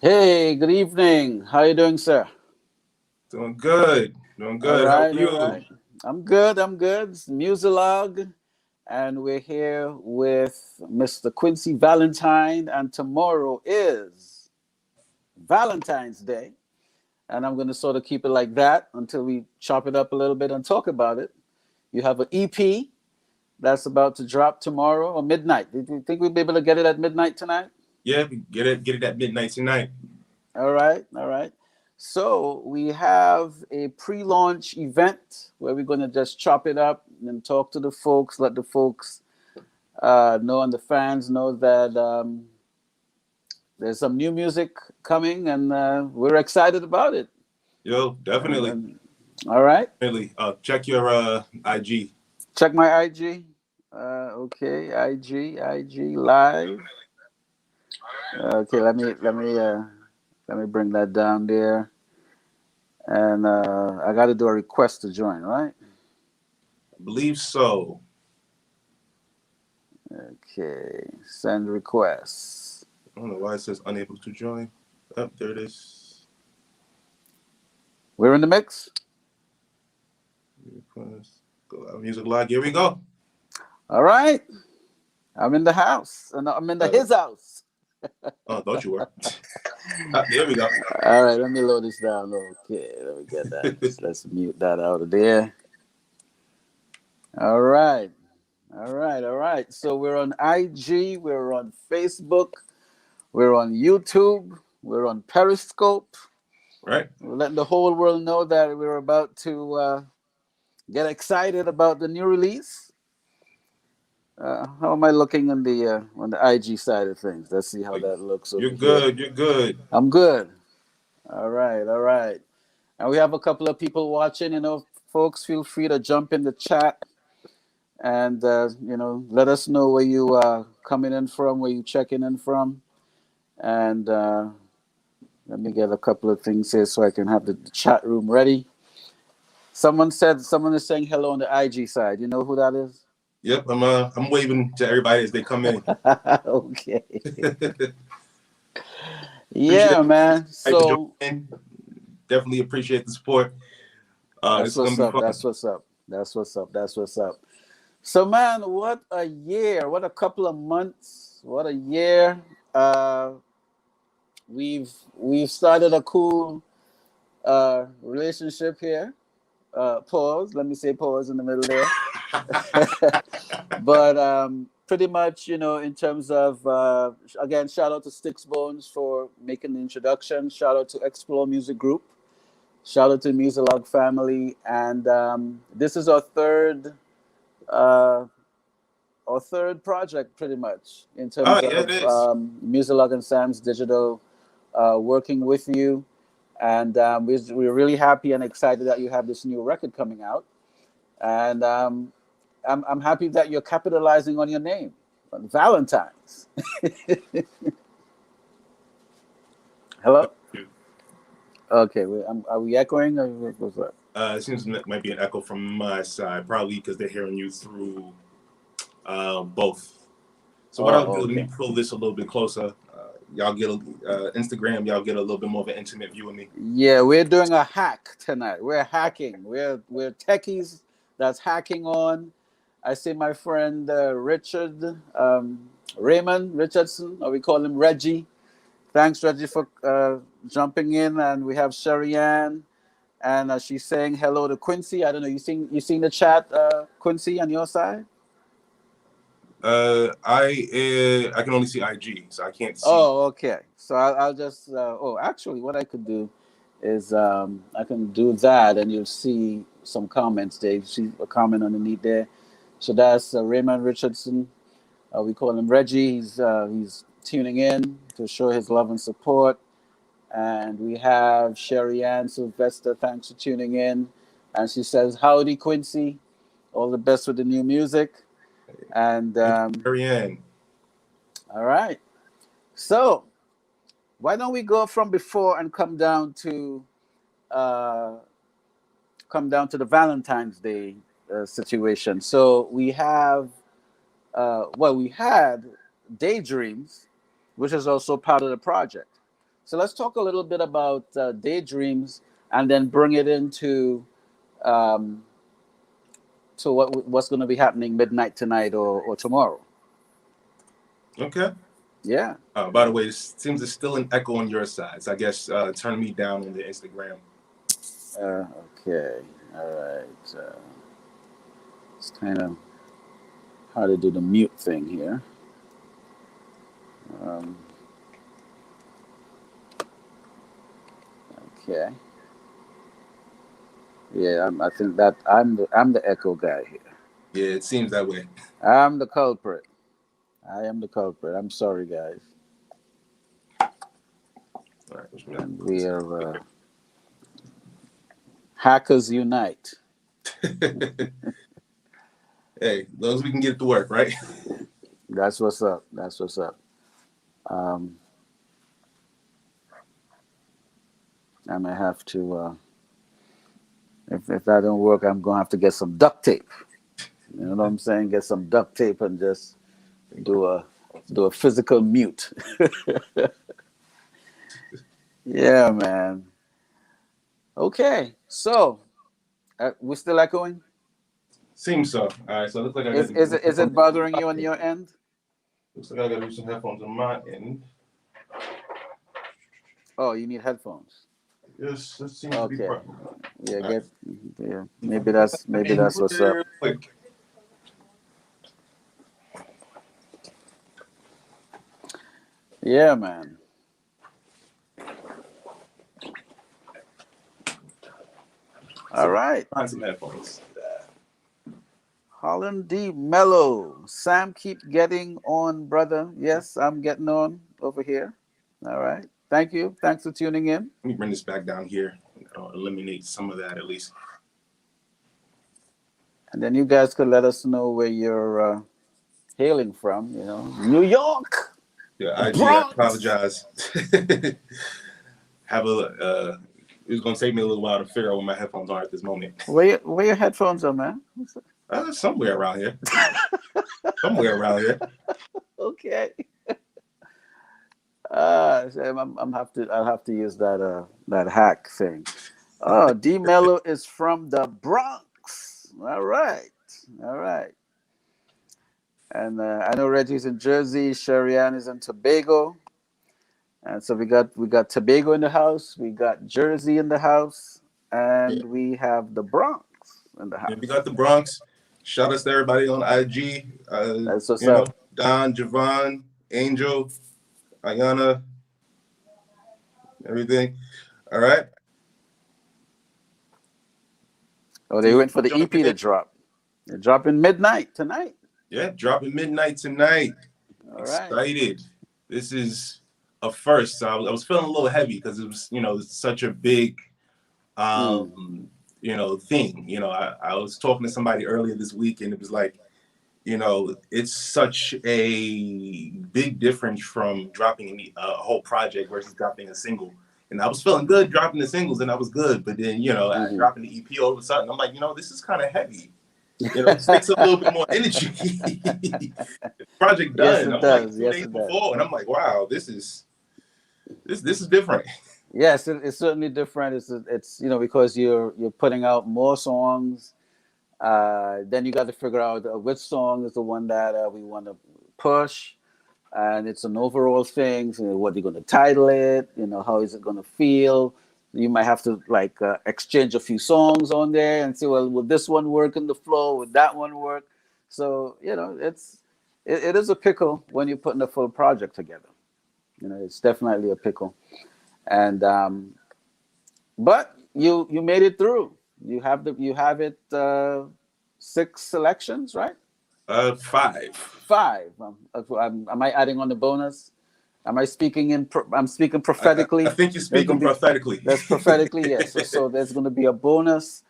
Hey, good evening. How you doing, sir? Doing good. Doing All good. How are right, all you? right. I'm good. I'm good. It's Muzilog, and we're here with Mr. Quincy Valentine, and tomorrow is Valentine's Day, and I'm going to sort of keep it like that until we chop it up a little bit and talk about it. You have an EP that's about to drop tomorrow or midnight. Do you think we'll be able to get it at midnight tonight? Yeah, get it at midnight tonight. All right, all right. So we have a pre-launch event where we're going to just chop it up and talk to the folks, let the folks know and the fans know that there's some new music coming, and we're excited about it. Yo, And, definitely. and all right, Definitely. Check your IG. check my IG. Okay, IG live. Okay, let me bring that down there, and I got to do a request to join, right? I believe so. Okay, send requests. I don't know why it says unable to join. Oh, there it is. We're in the mix. Request. Go out music log. Here we go. All right, I'm in the house, and I'm in the Uh, his house. oh, thought you were. There we go. All right, let me load this down. Okay, let me get that. Let's mute that out of there. All right, all right, all right. So we're on IG, we're on Facebook, we're on YouTube, we're on Periscope. Right. We're letting the whole world know that we're about to get excited about the new release. How am I looking on the IG side of things? Let's see how that looks You're over here. good. You're good. I'm good. All right, all right. And we have a couple of people watching. Folks, feel free to jump in the chat and let us know where you are coming in from, where you checking in from, and let me get a couple of things here so I can have the chat room ready. Someone is saying hello on the IG side. You know who that is? Yep. I'm waving to everybody as they come in. Okay. Appreciate Yeah, man. everybody for So joining. Definitely appreciate the support. This that's is gonna what's be up. fun. That's what's up. That's what's up. That's what's up. So, man, what a year! What a couple of months! What a year! Uh, we've started a cool relationship here. Pause. Let me say pause in the middle there. But pretty much, in terms of again, shout out to Sticks Bones for making the introduction. Shout out to Xplore Music Group. Shout out to Muzilog family, and this is uh, our third project, pretty much, in Oh terms yeah, it of is. Muzilog and Sam's Digital working with you. And we're really happy and excited that you have this new record coming out. And I'm happy that you're capitalizing on your name, on Valentine's. Hello? Okay, are we echoing? Or what's that? It seems it might be an echo from my side, probably because they're hearing you through both. So what I'll Oh, do, let me okay. pull this a little bit closer. Y'all get Instagram. Y'all get a little bit more of an intimate view of me. Yeah, we're doing a hack tonight. We're hacking. We're techies that's hacking on. I see my friend Richard Raymond Richardson, or we call him Reggie. Thanks, Reggie, for jumping in. And we have Sherry Ann, and she's saying hello to Quincy. I don't know. You seen the chat, Quincy, on your side? I can only see IG, so I can't see. Oh, okay. So I'll just. Actually, what I could do is I can do that, and you'll see some comments there. You see a comment underneath there. So that's Raymond Richardson. We call him Reggie. He's tuning in to show his love and support. And we have Sherry Ann Sylvester. Thanks for tuning in. And she says, "Howdy, Quincy. All the best with the new music." And Thank you, Marianne. all right. So why don't we go from before and uh, come down to the Valentine's Day situation? So we have we had DayDreams, which is also part of the project. So let's talk a little bit about Daydreams, and then bring it into um, to what's going to be happening midnight tonight or tomorrow. Okay. Yeah. By the way, it seems there's still an echo on your side. So I guess turn me down on the Instagram. Uh, okay. All right. It's kind of how to do the mute thing here. Um, okay. Yeah, I think that I'm the echo guy here. Yeah, it seems that way. I'm the culprit. I am the culprit. I'm sorry, guys. All right, And we are hackers unite. Hey, as long as we can get it to work, right? That's what's up. That's what's up. Um, I may have to. If that don't work, I'm gonna have to get some duct tape. You know what I'm saying? Get some duct tape and just do a do a physical mute. Yeah, man. Okay, so we're still echoing. Seems so. All right, so it looks like I got Is to get is some it is it headphones. bothering you on your end? Looks like I got to do some headphones on my end. Oh, you need headphones. Yes, this seems to be Okay. problem. Yeah, All right. get. Yeah, maybe Put that's that maybe in that's what's up. real quick. Yeah, man. All So right. find some headphones. Holland D. Mellow. Sam, keep getting on, brother. Yes, I'm getting on over here. All right. Thank you. Thanks for tuning in. Let me bring this back down here. Eliminate some of that at least. And then you guys could let us know where you're hailing from. New York, Yeah, the IG, I Bronx. apologize. Have a. It was gonna take me a little while to figure out where my headphones are at this moment. Where your headphones are, man? Somewhere around here. Somewhere around here. Okay. So I'll have to use that hack thing. Oh, D Mello is from the Bronx. All right. All right. And I know Reggie's in Jersey, Sharian is in Tobago. And so we got Tobago in the house, we got Jersey in the house, Yeah. and we have the Bronx in the Yeah, we house. got the Bronx. Shout out to everybody on IG. That's what's up. Don, Javon, Angel, Ayana, everything. All right. Oh, they went for the EP to drop. They're dropping midnight tonight. Yeah, dropping midnight tonight. All right. Excited. This is a first. So I was feeling a little heavy because it was, such a big, Mm. thing. I was talking to somebody earlier this week, and it was like, it's such a big difference from dropping a whole project versus dropping a single. And I was feeling good dropping the singles, and I was good. But then, Mm-hmm. dropping the EP all of a sudden, I'm like, this is kind of heavy. This takes a little bit more energy. Project Yes, done. it I'm like does. two Yes, days it does. before, and I'm like, wow, this is different. Yes, it's certainly different. It's because you're putting out more songs. Then you got to figure out which song is the one that we want to push, and it's an overall thing. So what you're going to title it, how is it going to feel. You might have to exchange a few songs on there and say, well, will this one work in the flow? Would that one work? So it is a pickle when you're putting a full project together. It's definitely a pickle, and but you made it through. You have it 6 selections, right? 5. Five. Am I adding on the bonus? Am I speaking I'm speaking I prophetically. think you're There's speaking gonna be prophetically. That's prophetically, yes. So there's gonna be a bonus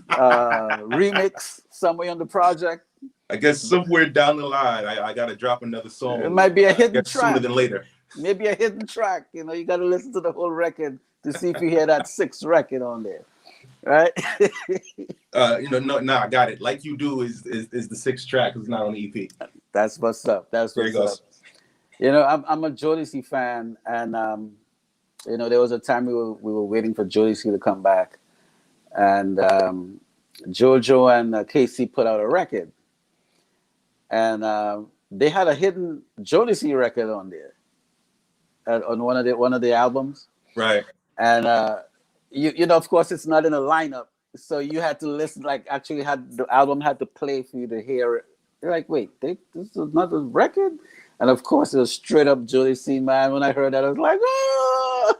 remix somewhere on the project. I guess somewhere down the line, I got to drop another It song. might be a I hidden guess sooner track. than later. Maybe a hidden track. You got to listen to the whole record to see if you hear that sixth record on there, right? No, I got it. Like You Do is the 6th track. It's not on the EP. That's what's up. That's There he what's up. goes. I'm a Jodeci fan, and You know, there was a time we were waiting for Jodeci to come back, and Jojo and Casey put out a record, and they had a hidden Jodeci record on there, on one of the albums, Right. and you know, of course, it's not in a lineup, so you had to listen. Like, actually, had the album had to play for you to hear it. You're like, wait, this is another record, and of course, it was straight up Jodeci, man. When I heard that, I was like, oh.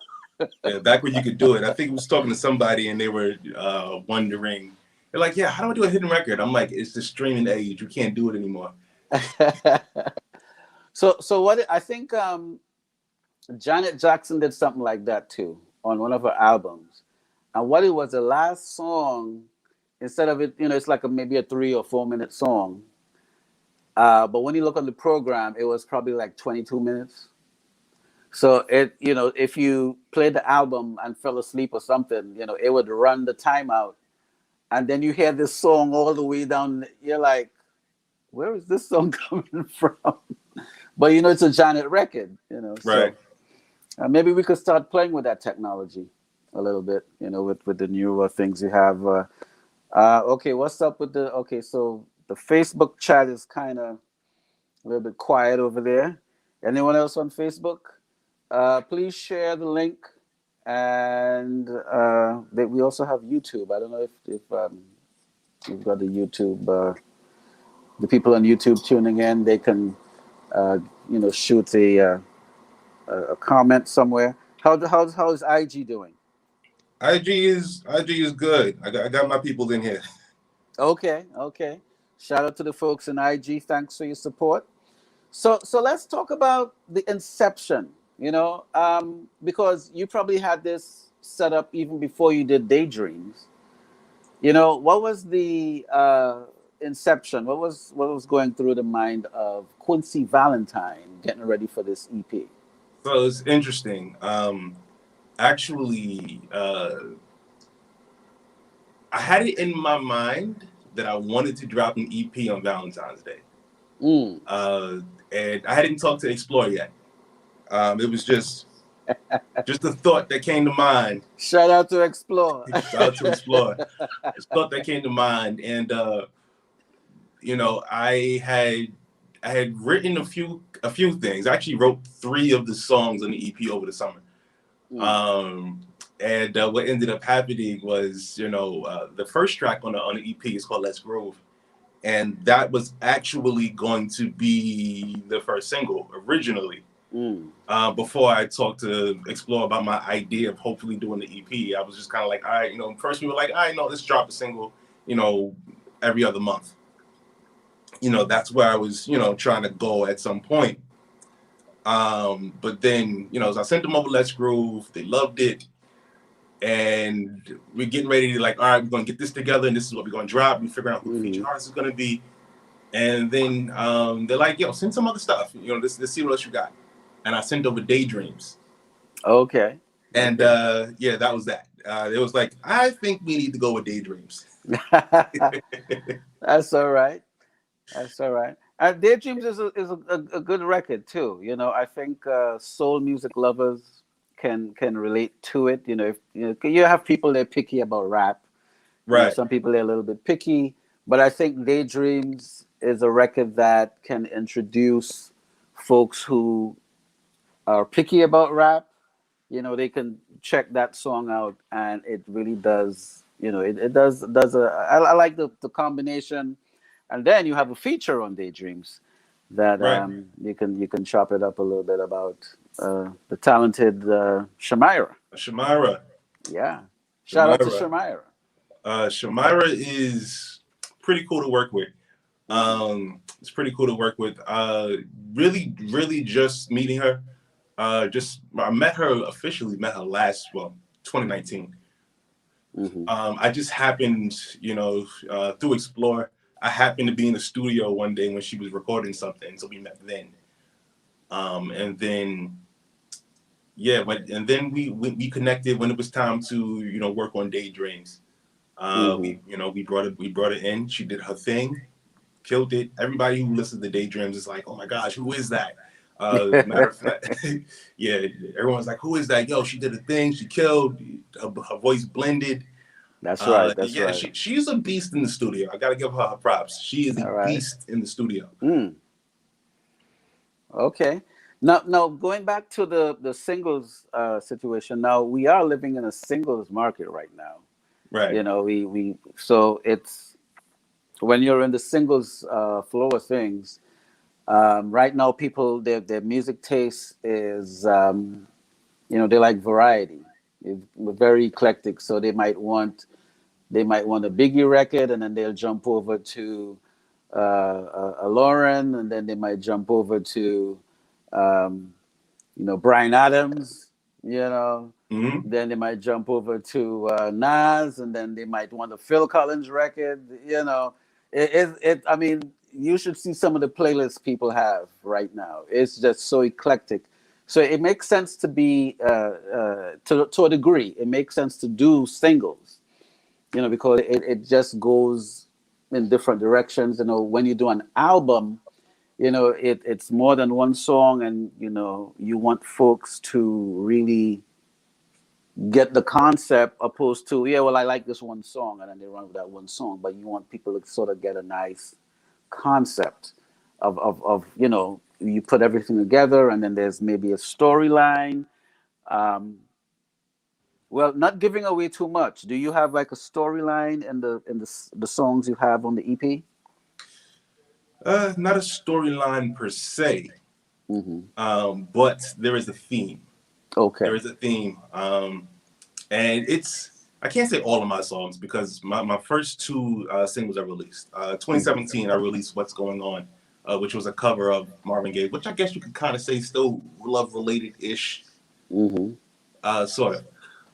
Yeah, back when you could do it. I think I was talking to somebody and they were wondering. They're like, "Yeah, how do I do a hidden record?" I'm like, "It's the streaming age. You can't do it anymore." So what I think Janet Jackson did something like that too on one of her albums, and what it was, the last song, instead of it, you know, it's like maybe a 3 or 4 minute song, but when you look on the program, it was probably like 22 minutes. So it, you know, if you played the album and fell asleep or something, you know, it would run the timeout, and then you hear this song all the way down. You're like, where is this song coming from? But you know, it's a Janet record, you know. So Right. maybe we could start playing with that technology a little bit, you know, with the newer things you have. Okay, what's up with the? Okay, so the Facebook chat is kind of a little bit quiet over there. Anyone else on Facebook? Please share the link, and we also have YouTube. I don't know if we've got the YouTube. The people on YouTube tuning in, they can uh, you know, shoot a comment somewhere. How's IG doing? IG is good. I got my people in here. Okay, okay. Shout out to the folks in IG. Thanks for your support. So let's talk about the inception. You know, because you probably had this set up even before you did Daydreams. You know, what was the inception? What was going through the mind of Quincy Valentine getting ready for this EP? So it's interesting. Actually, I had it in my mind that I wanted to drop an EP on Valentine's Day, Mm. uh, and I hadn't talked to Xplore yet. It was just a thought that came to mind. Shout out to Explore. Shout out to Xplore. It's a thought that came to mind, and you know, I had written a few things. I actually wrote 3 of the songs on the EP over the summer. Mm. Um, and what ended up happening was, you know, the first track on the EP is called "Let's Groove," and that was actually going to be the first single originally. Mm. Before I talked to Explore about my idea of hopefully doing the EP, I was just kind of like, all right, you know, first we were like, all right, no, let's drop a single, you know, every other month. You know, that's where I was, you know, trying to go at some point. But then, you know, as I sent them over Let's Groove, they loved it. And we're getting ready to like, all right, we're gonna get this together and this is what we're gonna drop. We figuring out who the feature Mm. artist is gonna be. And then they're like, yo, send some other stuff. You know, let's see what else you got. And I sent over DayDreams. Okay. And Okay. yeah, that was that. It was like, I think we need to go with DayDreams. That's all right. That's all right. Daydreams is a good record too. You know, I think soul music lovers can relate to it. You know, if you have people that are picky about rap. You know, Right, some people are a little bit picky, but I think Daydreams is a record that can introduce folks who are picky about rap. You know, they can check that song out, and it really does. You know, it does a. I like the combination, and then you have a feature on Daydreams that right. you can chop it up a little bit about the talented Shamyra. Shamyra. Yeah, shout out to Shamyra. Shamyra. Shamyra is pretty cool to work with. Hmm. It's pretty cool to work with. Really, really just meeting her. Just I met her officially, met her last, well, 2019. Hmm. I just happened, you know, through Explore, I happened to be in the studio one day when she was recording something, so we met then. And then yeah, and then we connected when it was time to, you know, work on Daydreams. Hmm. We brought it in. She did her thing, killed it. Everybody who listens to Daydreams is like, oh my gosh, who is that? Matter of fact, yeah, everyone's like, "Who is that?" Yo, she did a thing. She killed. Her voice blended. That's right. That's Yeah, right. she's a beast in the studio. I gotta give her props. She is a All right. beast in the studio. Mm, okay. Now going back to the singles situation. Now we are living in a singles market right now. Right. We so it's when you're in the singles flow of things. Right now, people their music taste is they like variety. We're very eclectic, so they might want a Biggie record, and then they'll jump over to a Lauren, and then they might jump over to um, Brian Adams. You know, Hmm. then they might jump over to Nas, and then they might want a Phil Collins record. I mean, you should see some of the playlists people have right now. It's just so eclectic. So it makes sense to be to a degree. It makes sense to do singles, because it just goes in different directions. When you do an album, it's more than one song, and you want folks to really get the concept, opposed to, yeah, well, I like this one song, and then they run with that one song. But you want people to sort of get a nice concept of you put everything together, and then there's maybe a storyline. um, well, not giving away too much, do you have like a storyline in the songs you have on the EP? Not a storyline per se, Hmm. but there is a theme. There Okay. is a theme, and I can't say all of my songs because my first two singles I released. Hmm. 2017, I released "What's Going On," which was a cover of Marvin Gaye, which I guess you could kind of say still love related ish, Hmm. sort of.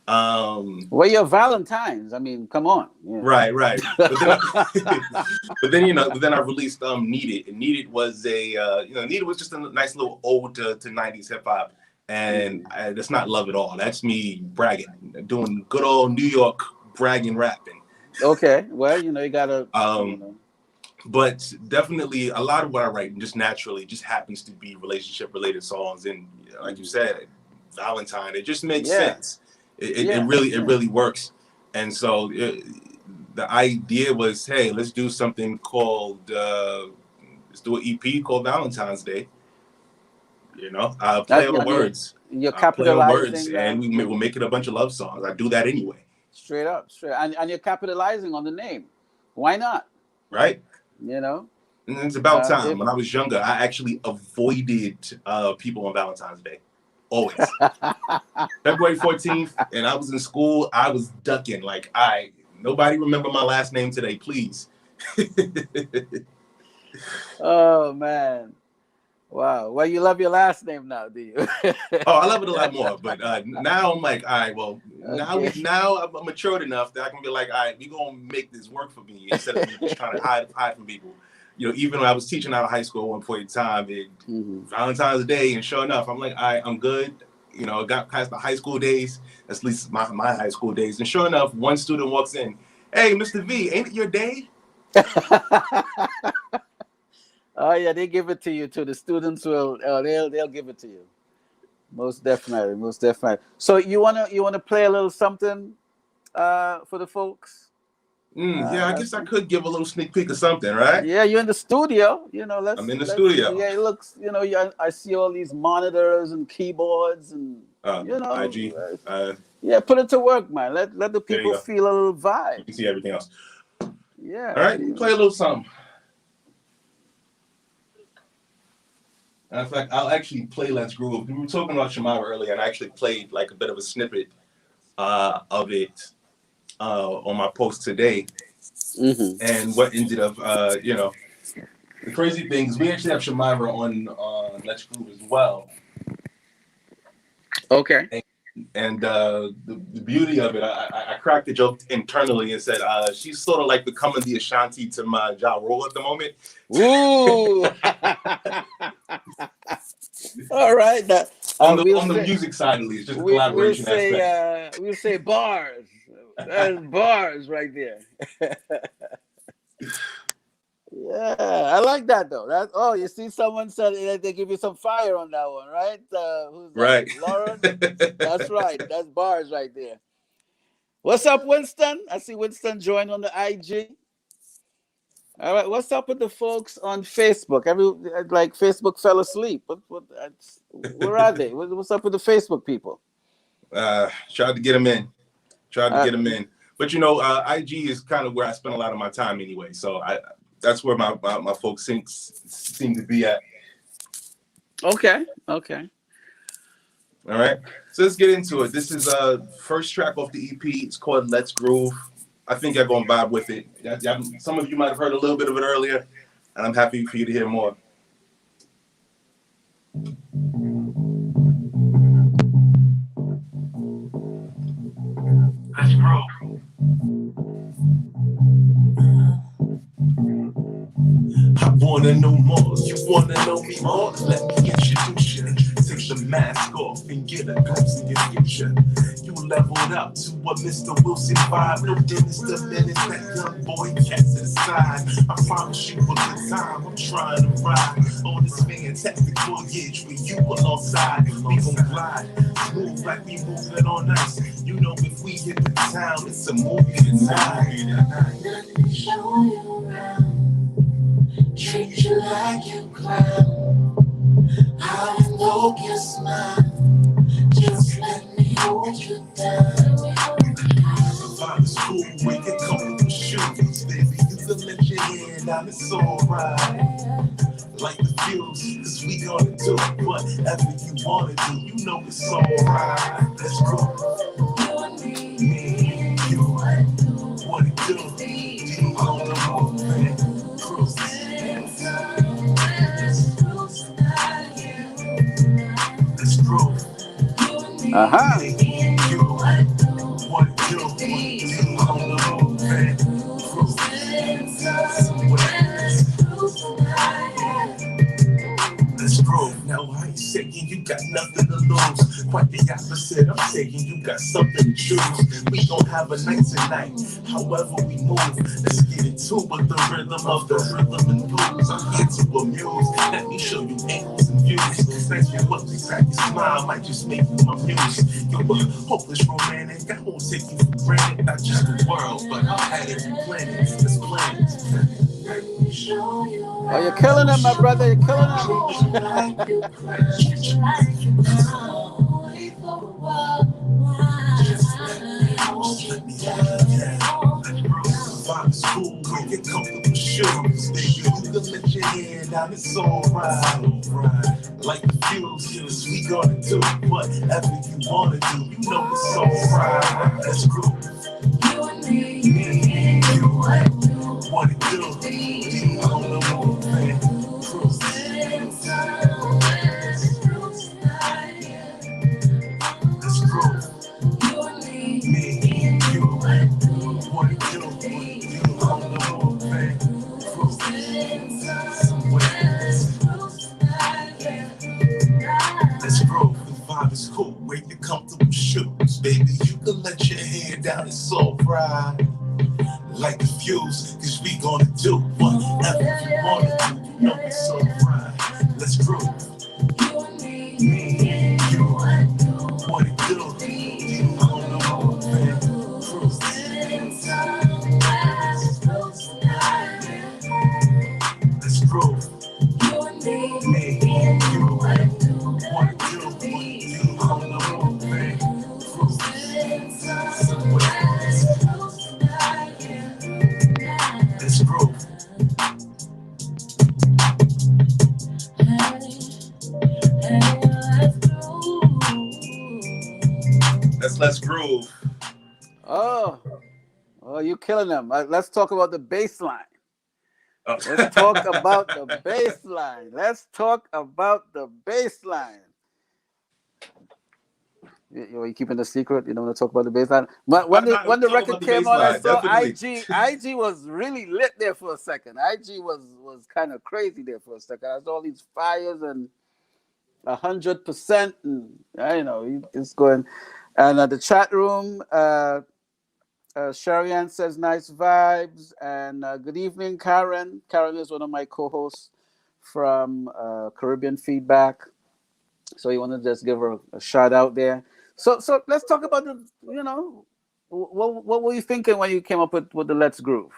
Um, Well, your Valentines, I mean, come on. right, right. But then, but then I released "Need It," and "Need It" was "Need It" was just a nice little ode to '90s hip hop, and Hmm. that's not love at all. That's me bragging, doing good old New York bragging rapping. Okay, well, you gotta, Um, but definitely a lot of what I write just naturally just happens to be relationship related songs, and like you Mhm. said, Valentine, it just makes Yeah, sense. It yeah, really it yeah. really works, and so the idea was, hey, let's do something called let's do an EP called Valentine's Day. Play on And words, you're play on words, capitalizing and we'll make it a bunch of love songs. I do that anyway, straight up, straight, and you're capitalizing on the name. Why not? right? You know, And it's about time. if When I was younger, I actually avoided people on Valentine's Day. Always. February 14th, and I was in school, I was ducking. Like, nobody remember my last name today, please. oh man, wow. Well, you love your last name now, do you? Oh, I love it a lot more. But now I'm like, all right, well, Okay. now I'm matured enough that I can be like, all right, we're gonna make this work for me instead of me just trying to hide from people. Even when I was teaching out of high school at one point in time, Hmm. Valentine's Day, and sure enough, I'm like, all right, I'm good. I got past the high school days, at least my high school days. And sure enough, one student walks in, hey, Mr. V, ain't it your day? Oh yeah, they give it to you too. The students will. They'll give it to you. Most definitely, most definitely. So you wanna play a little something for the folks? Yeah, I guess I could give a little sneak peek of something, right? Yeah, you're in the studio. I'm in the Let's. studio. Yeah, it looks. I see all these monitors and keyboards, and IG. yeah, put it to work, man. Let the There you people go. feel a little You vibe. can see everything else. Yeah, All right, let me feel. play a little something. In fact, I'll actually play Let's Groove. We were talking about Shamyra earlier, and I actually played like a bit of a snippet of it on my post today. Hmm. And what ended up, the crazy thing is we actually have Shamyra on Let's Groove as well. Okay. And the beauty of it, I cracked the joke internally and said she's sort of like becoming the Ashanti to my Ja Rule at the moment. Ooh. All right. We'll On the say music side, at least, just the we we'll collaboration say aspect. we'll say bars. That's bars right there. Yeah, I like that though. That you see, someone said they give you some fire on that one, right? Who's that? Right. Lauren. That's right. That's bars right there. What's up, Winston? I see Winston joined on the IG. All right, what's up with the folks on Facebook? Like Facebook fell asleep. Where are they? What's up with the Facebook people? Tried to get them in. Uh, But IG is kind of where I spend a lot of my time anyway. So that's where my folks seem to be at. Okay. All right. So let's get into it. This is first track off the EP. It's called Let's Groove. I think you're going to vibe with it. Some of you might have heard a little bit of it earlier, and I'm happy for you to hear more. Let's groove. I wanna know more, you wanna know me more? Let me introduce you. Take the mask off and get a glimpse of your future. You leveled up to a Mr. Wilson vibe. No Dennis the Menace, that young boy cats to the side. I promise you a good time, I'm trying to ride on this fantastic voyage with you alongside. We gon' glide, smooth like we moving on ice. You know if we hit the town, it's a movie tonight. Let me show you around. Treat you like you crown. I invoke your smile. Just let me hold you down. Find a school where you comfortable shoes, baby. You can let your hand down, it's alright. Like the fuse, cause we gonna do whatever you wanna do. You know it's alright. Let's go. You and me, you what it do? You on the move, man. Cruise. Let's grow. Uh-huh. You what it do? You on the move, man. Let's grow. Now I ain't saying you got nothing to lose. Quite the opposite, I'm saying you got something to choose. We gon' have a night tonight, however we move. Let's get into it, the rhythm and blues. I'm here to amuse. Let me show you angles and views. Thank you up to crack your smile, might just make you my muse. You're a hopeless romantic, I won't take you for granted. Not just the world, but I'll have every planet. Let's plan it. Oh, you're killing him, my brother. You're killing him. Find a school where you comfortable shoes, baby. You can let your hand down, it's alright. Like the fuse, cause we gonna do whatever you wanna do. You know it's alright. Let's groove. You and me, you What it do? You on the move, man. Cruise. Let's groove. Me, you. What it do? You on the move, man. Cruise. Let's groove. The vibe is cool. Wear your comfortable shoes, baby. You can let your hair down, it's alright. Like the fuse, cause we gonna do whatever you wanna do. You know it's alright. Let's groove. Me, you, what it do? You on the move, man. Cruise. Let's groove. Me, you, what it do? You on the move, man. Cruise. Let's groove. Let's groove. Oh, you're killing them. Let's talk about the bass line. Oh. Let's talk about the bass line. Let's talk about the bass line. You keeping the secret? You don't want to talk about the bass line? But when the record came on, I saw definitely. IG was really lit there for a second. IG was kind of crazy there for a second. I saw all these fires and 100%, and it's going. And the chat room, Sherry Ann says nice vibes, and good evening, Karen. Karen is one of my co-hosts from Caribbean Feedback. So you want to just give her a shout out there. So let's talk about the, what were you thinking when you came up with the Let's Groove?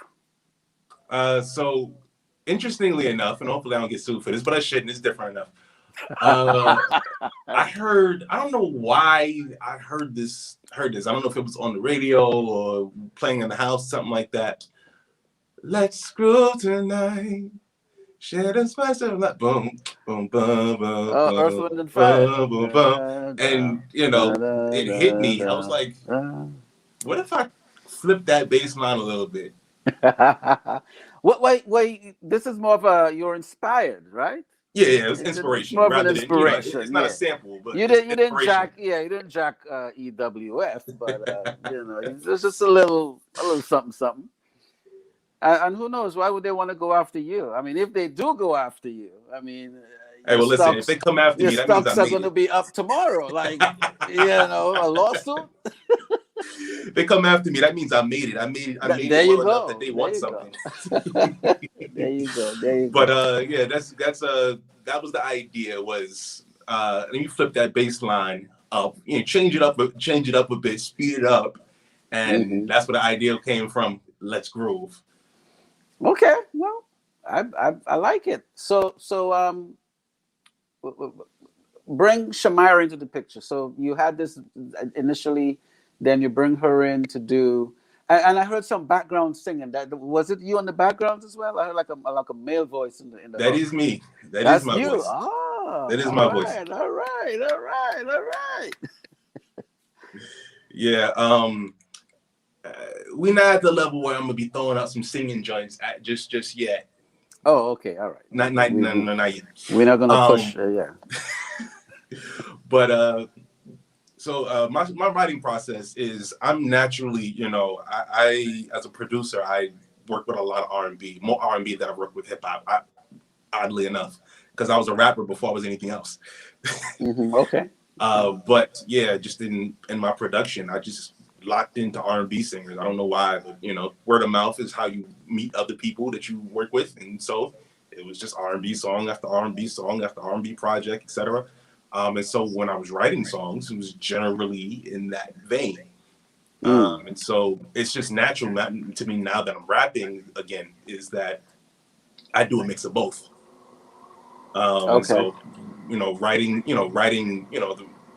So interestingly enough, and hopefully I don't get sued for this, but I shouldn't. It's different enough. I don't know why I heard this. I don't know if it was on the radio or playing in the house, something like that. Let's groove tonight. Share the spice of life. Boom, boom, boom, boom, Earth, boom, Wind, and Fire. boom, boom, boom. And, it hit me. I was like, what if I flip that bass line a little bit? Wait, this is more of you're inspired, right? Yeah, it was inspiration. It's more of an rather inspiration. Than, it's not a sample, but you didn't jack EWF, but it's just a little something. And who knows? Why would they want to go after you? I mean, if they do go after you, I mean, hey, well, listen. If they come after me, that means stocks are going to be up tomorrow. Like, a lawsuit. If they come after me, that means I made it. I made it well enough that they want something. There you go. But that was the idea. Was let me flip that bass line up, change it up a bit, speed it up, and that's where the idea came from. Let's groove. Okay, well, I like it. So bring Shamyra into the picture. So you had this initially, then you bring her in to do, and I heard some background singing. That was it. You on the backgrounds as well? I heard like a male voice in the. That is me. That's my you. voice. Oh, that is my voice. All right. Yeah. We're not at the level where I'm gonna be throwing out some singing joints at just yet. Oh, okay, all right. Not yet. We're not gonna push. Yeah. But so my writing process is I'm naturally, I as a producer I work with a lot of R&B, more R&B than I work with hip hop. Oddly enough, because I was a rapper before I was anything else. Okay. But yeah, just in my production, I just locked into R&B singers. I don't know why, but word of mouth is how you meet other people that you work with, and so it was just R&B song after R&B song after R&B project, etc. And so when I was writing songs, it was generally in that vein. And so it's just natural to me now that I'm rapping again is that I do a mix of both. And so writing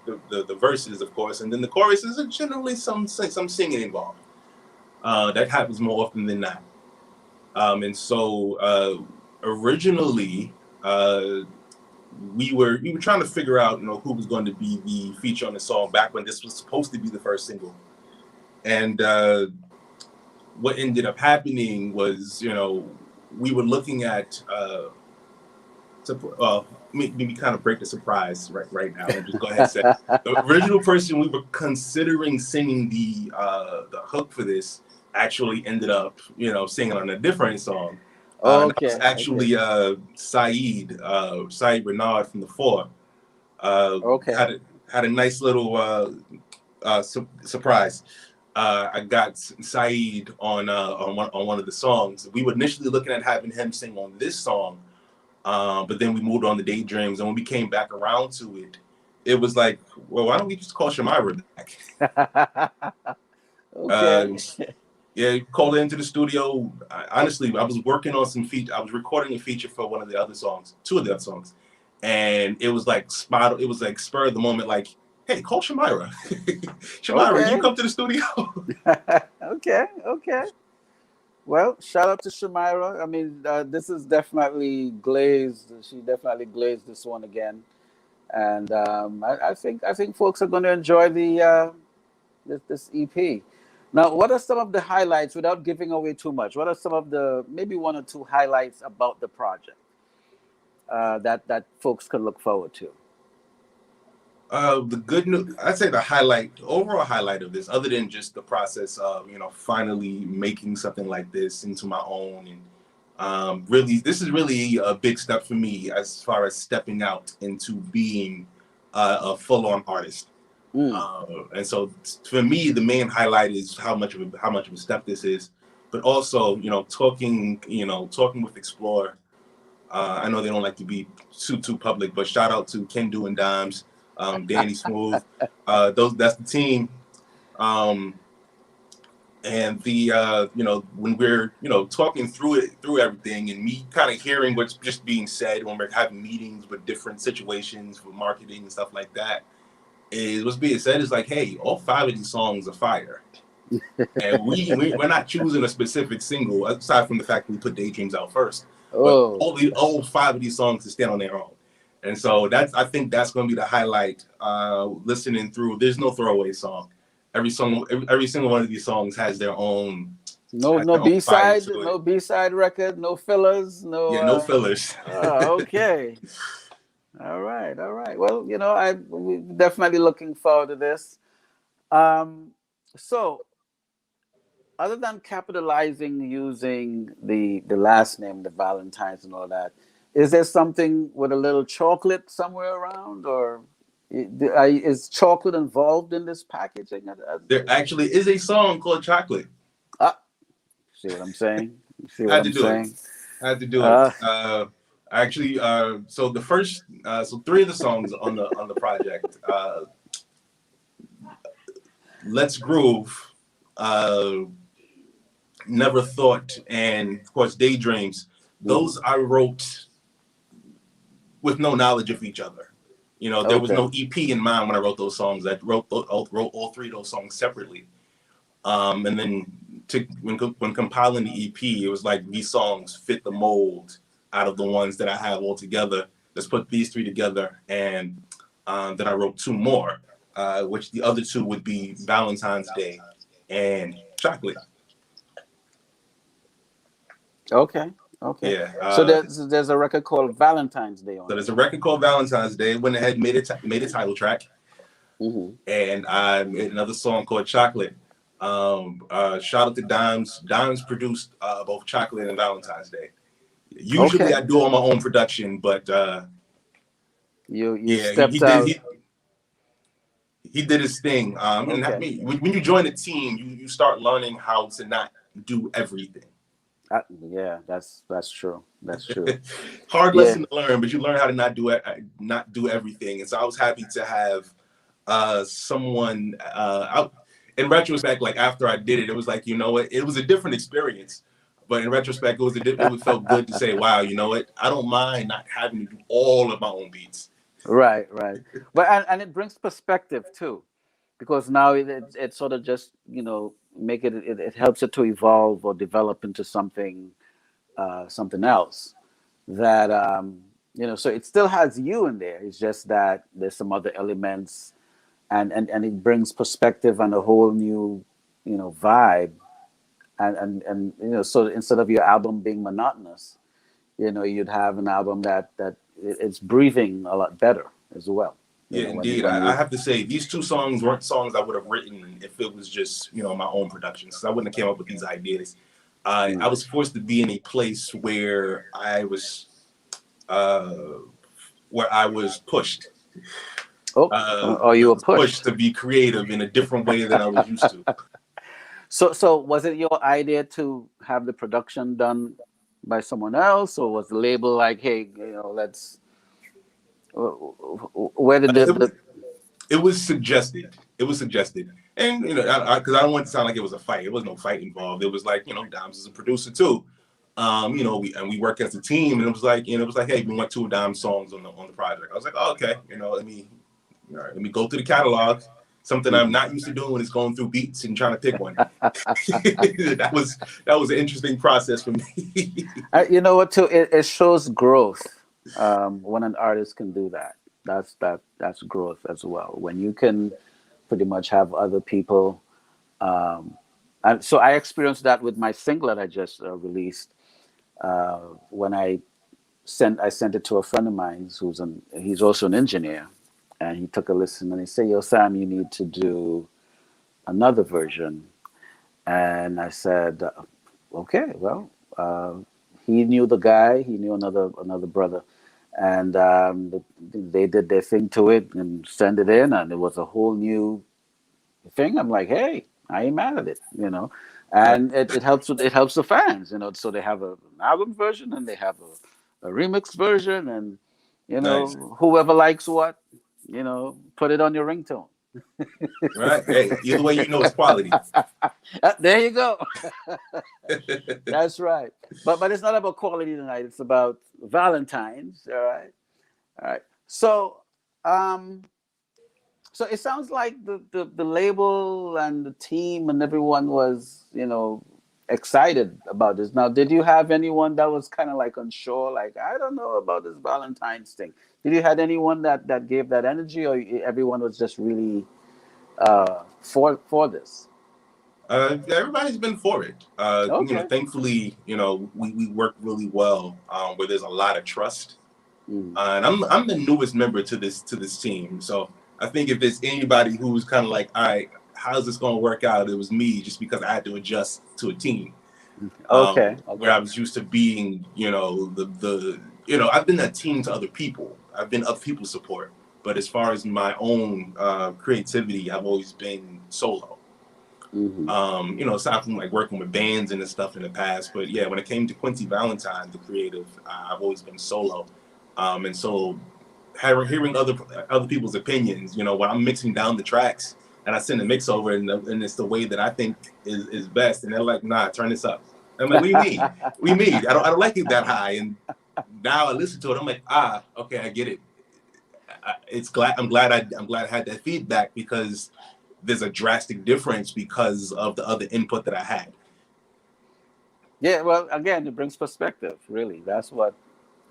the verses, of course, and then the choruses are generally some singing involved. That happens more often than not. And so originally, we were trying to figure out, who was going to be the feature on the song back when this was supposed to be the first single. And what ended up happening was, we were looking at. Maybe kind of break the surprise right now and just go ahead and say the original person we were considering singing the hook for this actually ended up singing on a different song. That was actually Saeed Renard from the Four. Had a nice little surprise. I got Saeed on one of the songs. We were initially looking at having him sing on this song. But then we moved on to DayDreams, and when we came back around to it, it was like, well, why don't we just call Shamyra back? Yeah, called her into the studio. Honestly, I was working on some feature. I was recording a feature for two of the other songs, and it was like it was like spur of the moment, like, hey, call Shamyra. Shamyra, you come to the studio. Okay. Well, shout out to Shamyra. I mean, this is definitely glazed. She definitely glazed this one again, and I think folks are going to enjoy this EP. Now, what are some of the highlights, without giving away too much? What are some of the maybe one or two highlights about the project that folks can look forward to? The good news, I'd say the overall highlight of this, other than just the process of, finally making something like this into my own. And really, this is really a big step for me as far as stepping out into being a full-on artist. Mm. And so for me, the main highlight is how much of a step this is, but also, talking with Xplore. I know they don't like to be too public, but shout out to Kendu and Dimes, Danny Smooth. That's the team. Um, and the when we're talking through everything, and me kind of hearing what's just being said when we're having meetings with different situations for marketing and stuff like that, is what's being said is like, hey, all 5 of these songs are fire. And we're not choosing a specific single aside from the fact that we put DayDreams out first, but Oh, all 5 of these songs to stand on their own. And so I think that's going to be the highlight. Listening through, there's no throwaway song. Every single one of these songs has their own no fire B-side, to it. no B-side record, no fillers, no. Yeah, no fillers. Okay. All right, all right. Well, we're definitely looking forward to this. So, other than capitalizing using the last name, the Valentines and all that, is there something with a little chocolate somewhere around, or is chocolate involved in this packaging? There actually is a song called Chocolate. Ah, see what I'm saying? See I what had to I'm do it. saying? I had to do it. Uh, Actually, so the first, so 3 of the songs on the project, Let's Groove, Never Thought, and of course DayDreams. Those I wrote with no knowledge of each other. There was okay. no EP in mind when I wrote those songs. I wrote all 3 of those songs separately. And then when compiling the EP, it was like these songs fit the mold out of the ones that I have all together. Let's put these 3 together, and then I wrote 2 more, which the other 2 would be Valentine's Day and Chocolate. Okay. Okay. Yeah. So there's a record called Valentine's Day So on there's there. a record called Valentine's Day. Went ahead and made a title track, Mm-hmm. and I made another song called Chocolate. Shout out to Dimes. Dimes produced both Chocolate and Valentine's Day. Usually Okay. I do all my own production, but You yeah, stepped out. he did his thing. And I Okay. mean, when you join a team, you start learning how to not do everything. Yeah, that's true. That's true. Hard Yeah. lesson to learn, but you learn how to not do everything. And so I was happy to have someone out. In retrospect, like after I did it, it was like, you know what, it was a different experience. But in retrospect, it felt good to say, wow, you know what, I don't mind not having to do all of my own beats. Right, right. But and it brings perspective too, because now it sort of just make it helps it to evolve or develop into something else that so it still has you in there. It's just that there's some other elements, and it brings perspective and a whole new vibe, and so instead of your album being monotonous, you'd have an album that it's breathing a lot better as well. Yeah, indeed. I have to say, these 2 songs weren't songs I would have written if it was just, my own productions. So I wouldn't have came up with these ideas. I was forced to be in a place where uh, I was pushed. You were Pushed pushed. to be creative in a different way than I was used to. So was it your idea to have the production done by someone else, or was the label like, hey, let's? Where did the It was suggested. It was suggested, and because I don't want it to sound like it was a fight. It was no fight involved. It was like, Dimes is a producer too. We work as a team, and it was like, hey, we want 2 Dimes songs on the project. I was like, oh, okay, let me go through the catalog. Something I'm not used to doing is going through beats and trying to pick one. that was an interesting process for me. you know what? Too, it shows growth when an artist can do that. That's growth as well. When you can pretty much have other people. And so I experienced that with my single that I just released. When I sent it to a friend of mine he's also an engineer, and he took a listen and he said, "Yo, Sam, you need to do another version." And I said, "Okay, well." He knew the guy. He knew another brother, and they did their thing to it and send it in, and it was a whole new thing. I'm like, hey, I ain't mad at it, you know, Right. and it helps it helps the fans, you know. So they have an album version and they have a remix version, and you Nice. know, whoever likes what, you know, put it on your ringtone. Right. Hey, either way, you know it's quality. There you go. That's right. But it's not about quality tonight. It's about Valentine's. All right. All right. Um, so it sounds like the label and the team and everyone was, you know, excited about this. Now, did you have anyone that was kind of like unsure, like, I don't know about this Valentine's thing? Did you had anyone that gave that energy, or everyone was just really for this? Everybody's been for it. Okay. Thankfully, we work really well where there's a lot of trust. Mm. And I'm the newest member to this team, so I think if there's anybody who's kind of like, all right, how's this going to work out? It was me, just because I had to adjust to a team Okay. where I Okay. was used to being, I've been a team to other people. I've been other people's support, but as far as my own creativity, I've always been solo. Hmm. Aside from like working with bands and stuff in the past, but yeah, when it came to Quincy Valentine, the creative, I've always been solo. And so hearing other people's opinions, when I'm mixing down the tracks and I send a mix over and it's the way that I think is best, and they're like, nah, turn this up. I'm like, what do you mean? I don't like it that high. And now I listen to it, I'm like, okay, I get it. I'm glad I had that feedback, because there's a drastic difference because of the other input that I had. Yeah. Well, again, it brings perspective. Really, that's what.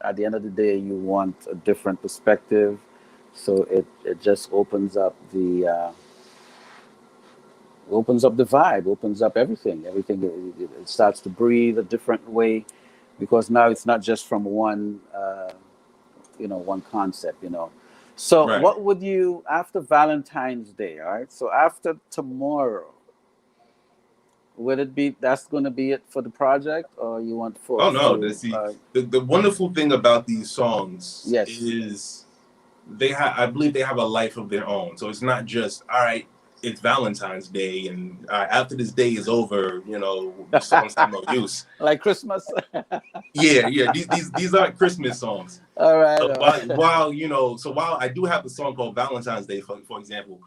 At the end of the day, you want a different perspective, so it just opens up the vibe, opens up everything. Everything it starts to breathe a different way, because now it's not just from one one concept. So Right. what would you, after Valentine's Day? All right. So after tomorrow, would it be that's going to be it for the project, or you want Oh folks no, to? the wonderful thing about these songs Yes. is I believe they have a life of their own. So it's not just, all right, it's Valentine's Day, and after this day is over, the songs have no use. Like Christmas. Yeah. These aren't Christmas songs. All right. So All right. while I do have the song called Valentine's Day, for example,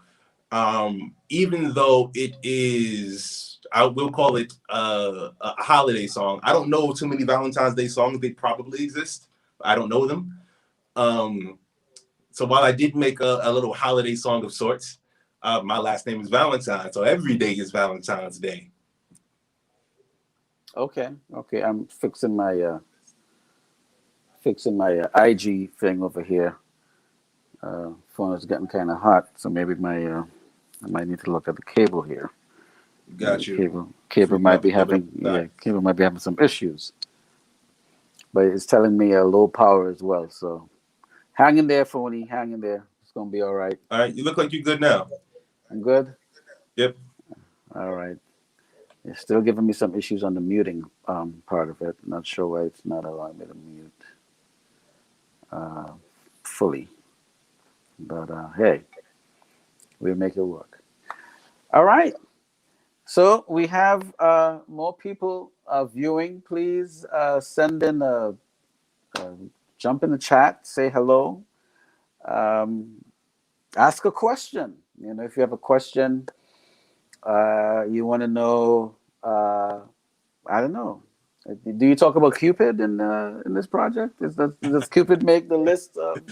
even though it is, I will call it a holiday song. I don't know too many Valentine's Day songs. They probably exist. I don't know them. So while I did make a little holiday song of sorts, my last name is Valentine, so every day is Valentine's Day. Okay. Okay. I'm fixing my IG thing over here. Phone is getting kind of hot, so maybe I might need to look at the cable here. Got you. Cable Freaking might out be the other having side. cable might be having some issues, but it's telling me a low power as well. So hang in there, phony. Hang in there. It's gonna be all right. All right, you look like you're good now. I'm good. Yep. All right. It's still giving me some issues on the muting part of it. Not sure why it's not allowing me to mute uh, fully. But hey, we'll make it work. All right. So we have more people viewing. Please send in a jump in the chat, say hello, um, ask a question. If you have a question, you want to know. I don't know. Do you talk about Cupid in this project? Does Cupid make the list of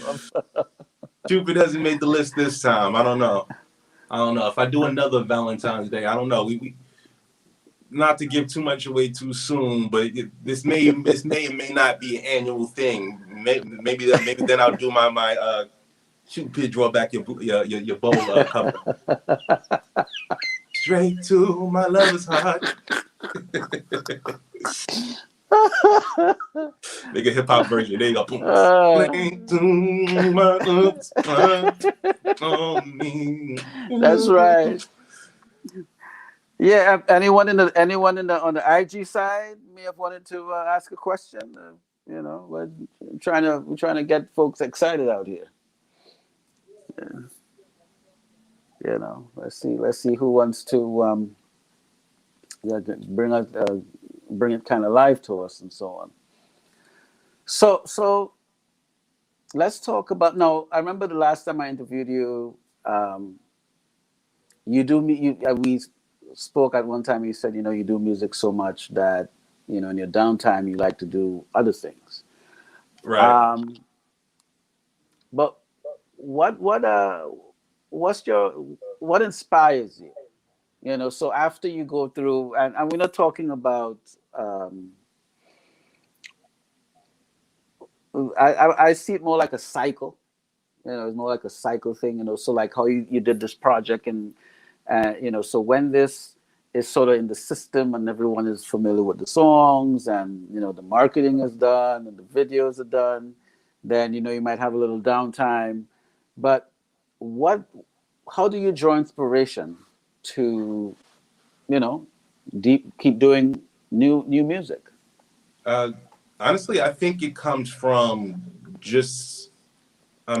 Cupid hasn't made the list this time. I don't know. If I do another Valentine's Day. I don't know. We not to give too much away too soon, but this may or may not be an annual thing. Maybe then I'll do my Cupid draw back your bowl cover. Straight to my lover's heart. Make a hip hop version. There you go. Straight to my lover's heart. On me. That's right. Yeah. Anyone on the IG side may have wanted to ask a question. You know, we're trying to get folks excited out here. You know, let's see who wants to yeah, bring it kind of live to us and so on. So let's talk about now. I remember the last time I interviewed you. You do me. We spoke at one time. You said you do music so much that in your downtime you like to do other things. Right. Um, but what what's your what inspires you? So after you go through, and we're not talking about. Um, I see it more like a cycle. It's more like a cycle thing. So like how you did this project, and so when this is sort of in the system and everyone is familiar with the songs, and the marketing is done and the videos are done, then you might have a little downtime. But what how do you draw inspiration to keep doing new music? Uh, Honestly, I think it comes from just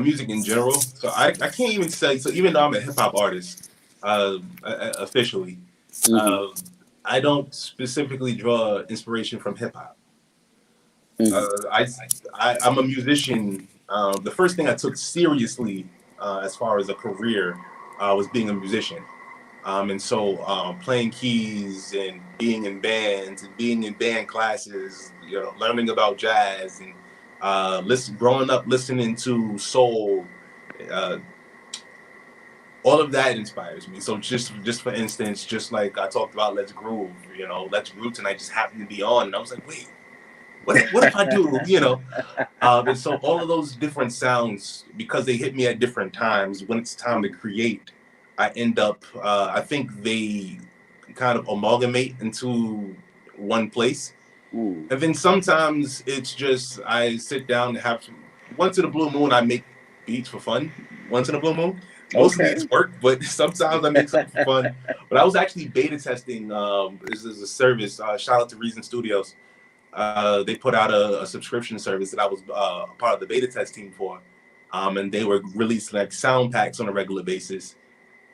music in general. So I can't even say, so even though I'm a hip hop artist, officially, Hmm. uh, I don't specifically draw inspiration from hip hop. Hmm. Uh, I, I'm a musician. The first thing I took seriously as far as a career was being a musician. And so playing keys and being in bands and being in band classes, learning about jazz and growing up listening to soul, uh, all of that inspires me. So just for instance, just like I talked about Let's Groove, Let's Groove tonight just happened to be on, and I was like, wait, what if I do, and so all of those different sounds, because they hit me at different times, when it's time to create, I end up, I think they kind of amalgamate into one place. Mm. And then sometimes it's just, I sit down and have some, once in a blue moon, I make beats for fun. Once in a blue moon. Mostly Okay. it's work, but sometimes I make something for fun. But I was actually beta testing, this is a service, shout out to Reason Studios. They put out a subscription service that I was a part of the beta test team for, and they were releasing like sound packs on a regular basis.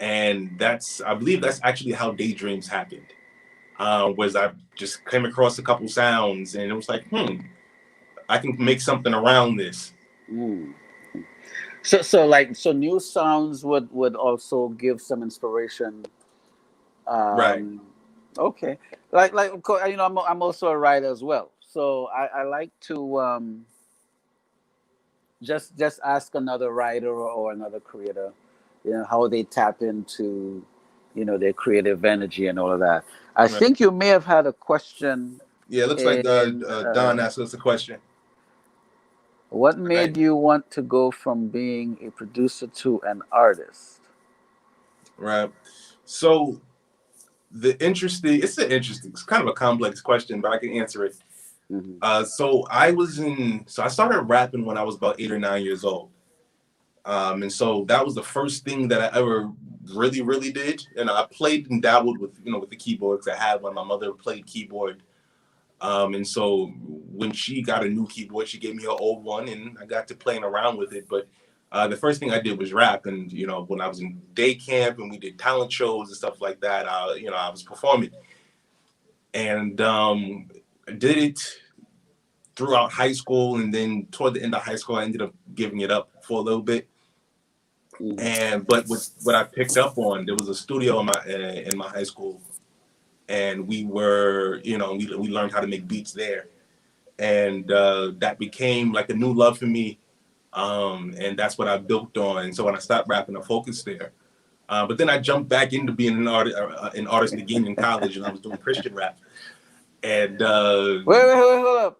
And I believe that's actually how DayDreams happened. Was I just came across a couple sounds and it was like, I can make something around this. Mm. So new sounds would also give some inspiration. Right. Um, okay, of course, I'm also a writer as well, so I like to just ask another writer or another creator, how they tap into their creative energy and all of that. I Right. think you may have had a question Yeah, it looks like in Don asked us a question. what Right. made you want to go from being a producer to an artist? Right. So it's kind of a complex question, but I can answer it. Hmm. So I started rapping when I was about 8 or 9 years old. And so that was the first thing that I ever really, really did. And I played and dabbled with the keyboard because I had one. My mother played keyboard. And so when she got a new keyboard, she gave me her old one and I got to playing around with it. But the first thing I did was rap. And, when I was in day camp and we did talent shows and stuff like that, I was performing. And I did it throughout high school. And then toward the end of high school, I ended up giving it up for a little bit. Hmm. And but with what I picked up on, there was a studio in my high school, and we were, we learned how to make beats there, and that became like a new love for me, and that's what I built on. So when I stopped rapping, I focused there. But then I jumped back into being an artist again in college, and I was doing Christian rap, and Wait, hold up.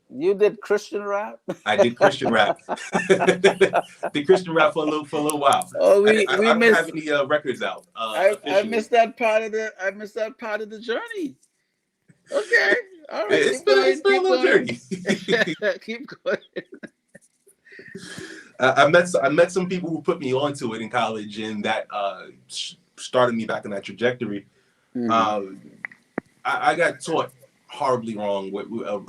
You did Christian rap? I did Christian rap. Did Christian rap for a little while. Oh, we I don't have missed. any records out I officially. missed that part of the journey. Okay, all right, It's keep been going, a keep little going, journey. keep going. I met some people who put me onto it in college, and that started me back in that trajectory. Hmm. Uh, I got taught horribly wrong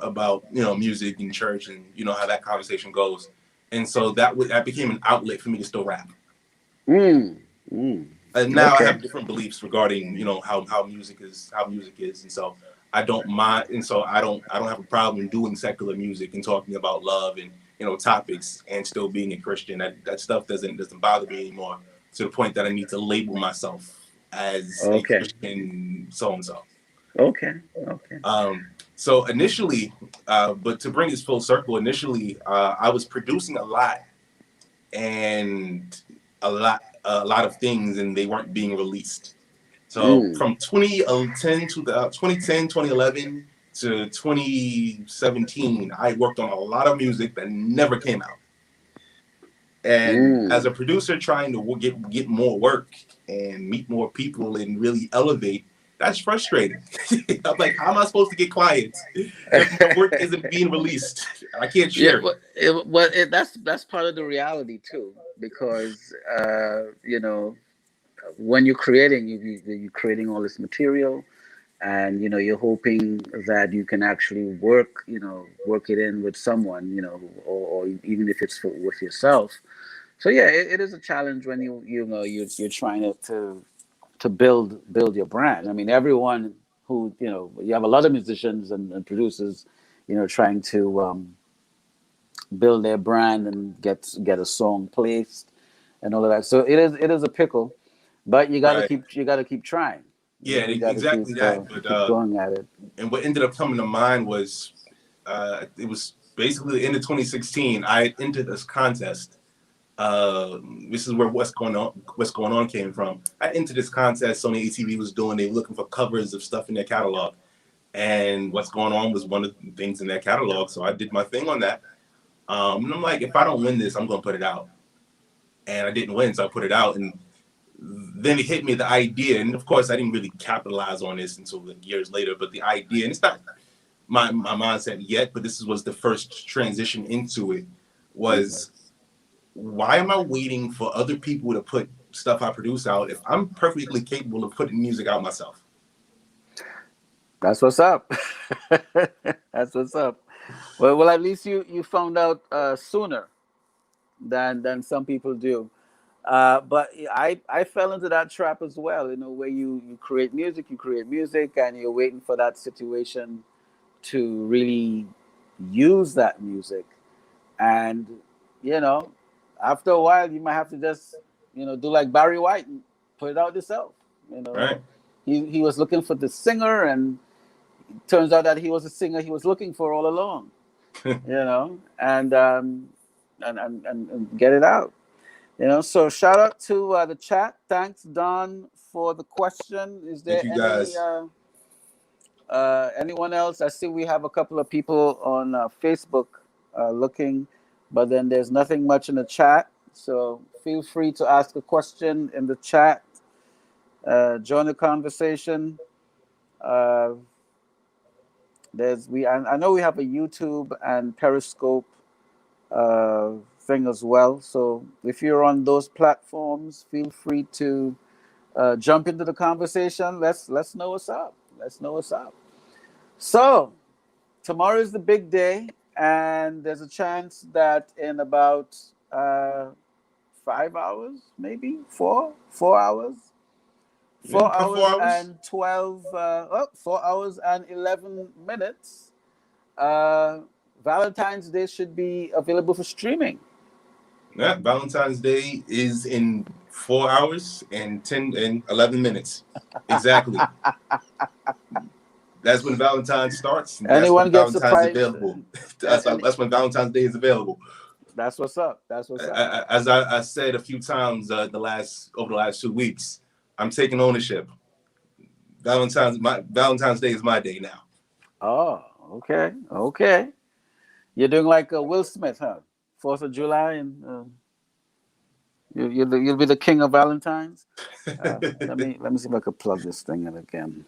about music and church and how that conversation goes, and so that became an outlet for me to still rap. Mm, mm. And now I Okay. have different beliefs regarding how music is, and so I don't mind, and so I don't have a problem doing secular music and talking about love and topics and still being a Christian. That stuff doesn't bother me anymore, to the point that I need to label myself as a Okay. Christian so and so. Okay. Okay. So initially, but to bring this full circle, initially I was producing a lot and a lot of things, and they weren't being released. So Mm, from 2010 to 2011 to 2017, I worked on a lot of music that never came out. And as mm. a producer trying to get more work and meet more people and really elevate, that's frustrating. I'm like, how am I supposed to get clients if my work isn't being released? I can't Yeah, share it. that's part of the reality too, because when you're creating, you're creating all this material, and you're hoping that you can actually work it in with someone, or even if it's with yourself. So yeah, it is a challenge when you're trying to build your brand. I mean, everyone who you have a lot of musicians and producers, trying to build their brand and get a song placed and all of that. So it is a pickle, but Right. you got to keep trying. Yeah, You got to exactly that. But keep going at it. and what ended up coming to mind was it was basically the end of 2016. I entered this contest. This is where what's going on came from. I entered this contest Sony ATV was doing. They were looking for covers of stuff in their catalog, and what's going on was one of the things in their catalog. So I did my thing on that. And I'm like, if I don't win this, I'm gonna put it out. And I didn't win, so I put it out. And then it hit me, the idea, and of course I didn't really capitalize on this until years later. But the idea, and it's not my mindset yet, but this was the first transition into it. Was why am I waiting for other people to put stuff I produce out if I'm perfectly capable of putting music out myself? That's what's up. That's what's up. Well, at least you found out sooner than some people do. But I fell into that trap as well. Where you create music, and you're waiting for that situation to really use that music. And you know, after a while, you might have to just do like Barry White and put it out yourself. You know, Right? he was looking for the singer, and turns out that he was the singer he was looking for all along. And get it out. So shout out to the chat. Thanks, Don, for the question. Is Thank there you guys. anyone else? I see we have a couple of people on Facebook looking, but then there's nothing much in the chat. So feel free to ask a question in the chat. Join the conversation. Uh, I know we have a YouTube and Periscope thing as well. So if you're on those platforms, feel free to jump into the conversation. Let's know what's up. Let's know what's up. So tomorrow is the big day, and there's a chance that in about 5 hours, maybe 4 hours, Yeah, four about 4 hours hours. and 4 hours and 11 minutes. Uh, Valentine's Day should be available for streaming. Yeah, Valentine's Day is in 4 hours and 10 and 11 minutes. Exactly. That's when Valentine's starts, and that's when Anyone gets a Valentine's price, available. and, That's and that's when Valentine's Day is available. that's what's up. That's what's up. As I said a few times over the last 2 weeks, I'm taking ownership. Valentine's Day is my day now. Oh, okay, okay. You're doing like Will Smith, huh? 4th of July, and you'll be the king of Valentines. Let me see if I could plug this thing in again.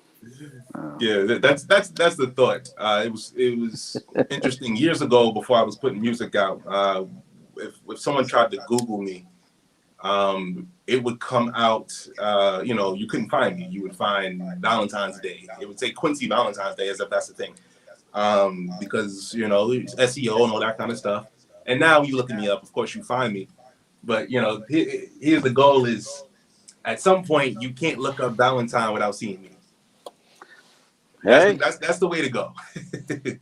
Yeah, that's the thought. It was interesting years ago before I was putting music out. If someone tried to Google me, it would come out, you couldn't find me. You would find Valentine's Day. It would say Quincy Valentine's Day, as if that's the thing. Because, SEO and all that kind of stuff. And now you looking me up, of course you find me. But, here's the goal is, at some point, you can't look up Valentine without seeing me. Hey, that's the way to go.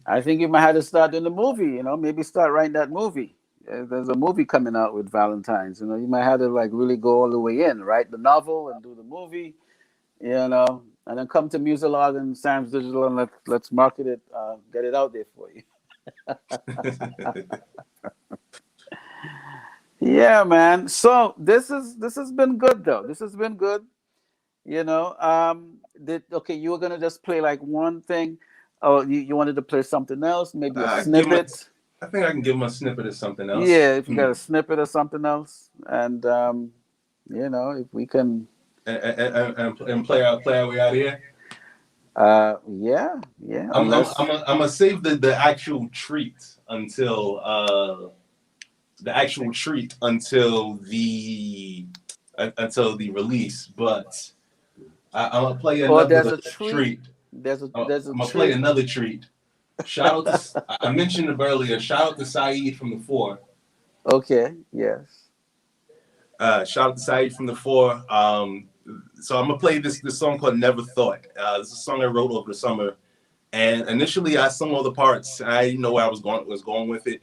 I think you might have to start in the movie, maybe start writing that movie. There's a movie coming out with Valentine's, you might have to like really go all the way in, write the novel and do the movie, and then come to Muzilog and Sam's Digital and let's market it, get it out there for you. Yeah, man. So this has been good though. This has been good. You were gonna just play like one thing. Oh, you wanted to play something else, maybe a snippet. I think I can give him a snippet of something else. Yeah, if you got a snippet of something else, and if we can and play our way out of here. Yeah. I'm gonna save the actual treat until the release, but I'm gonna play another treat. I'm gonna play another treat. Shout out to I mentioned it earlier. Shout out to Saeed from the 4. Okay. Yes. Shout out to Saeed from the 4. So I'm gonna play this song called "Never Thought." This is a song I wrote over the summer, and initially I sung all the parts. I didn't know where I was going with it,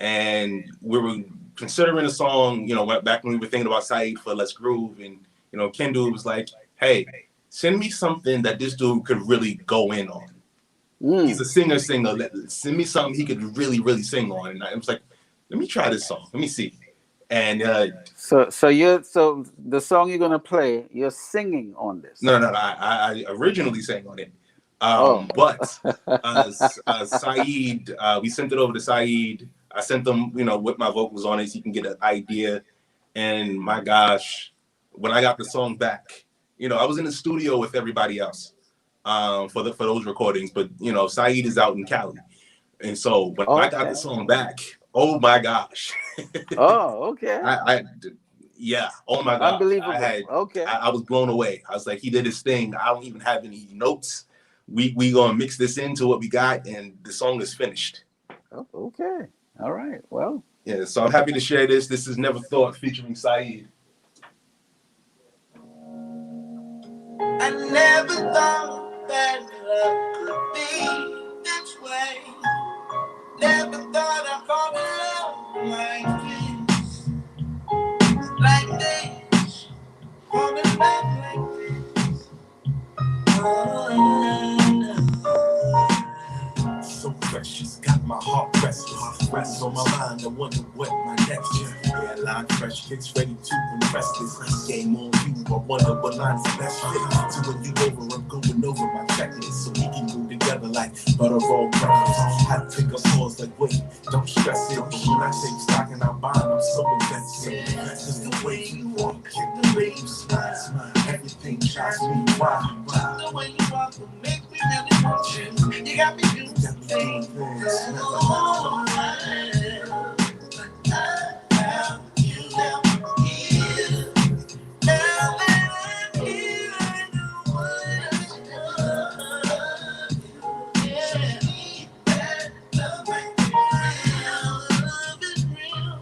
and we were considering a song. Back when we were thinking about Saeed for "Let's Groove," and Kendu was like, "Hey, send me something that this dude could really go in on. He's a singer. Send me something he could really, really sing on." And I was like, "Let me try this song. Let me see." And so the song you're gonna play, you're singing on this? No. I originally sang on it, but Saeed, we sent it over to Saeed. I sent them, with my vocals on it, so you can get an idea. And my gosh, when I got the song back, I was in the studio with everybody else for those recordings, but Saeed is out in Cali, and so when I got the song back, oh my gosh. Oh, okay. Oh my god, unbelievable. I was blown away. I was like, he did his thing. I don't even have any notes. We gonna mix this into what we got, and the song is finished. Oh, okay. All right. Well, yeah. So I'm happy to share this. This is "Never Thought" featuring Saeed. I never thought that love could be this way. Never thought I'd fall in love like this. Like this. Fall in love like this. So precious, got my heart restless. Rest on my mind, I wonder what my next is. Yeah, line fresh, kids ready to impress this. Game on you, I wonder what line's the best fit. So when you over, I'm going over my checklist. So we can move together like butter roll breakfast. Had to take a pause like, wait, don't stress it. But when I take stock and I bind, I'm so invested. Just the way you walk, the way you smile, everything drives me wild. The way you walk will make me really want you. You got me doing things. Oh, you never hear. Now that I'm here, I know what I love you. Yeah, that love ain't real.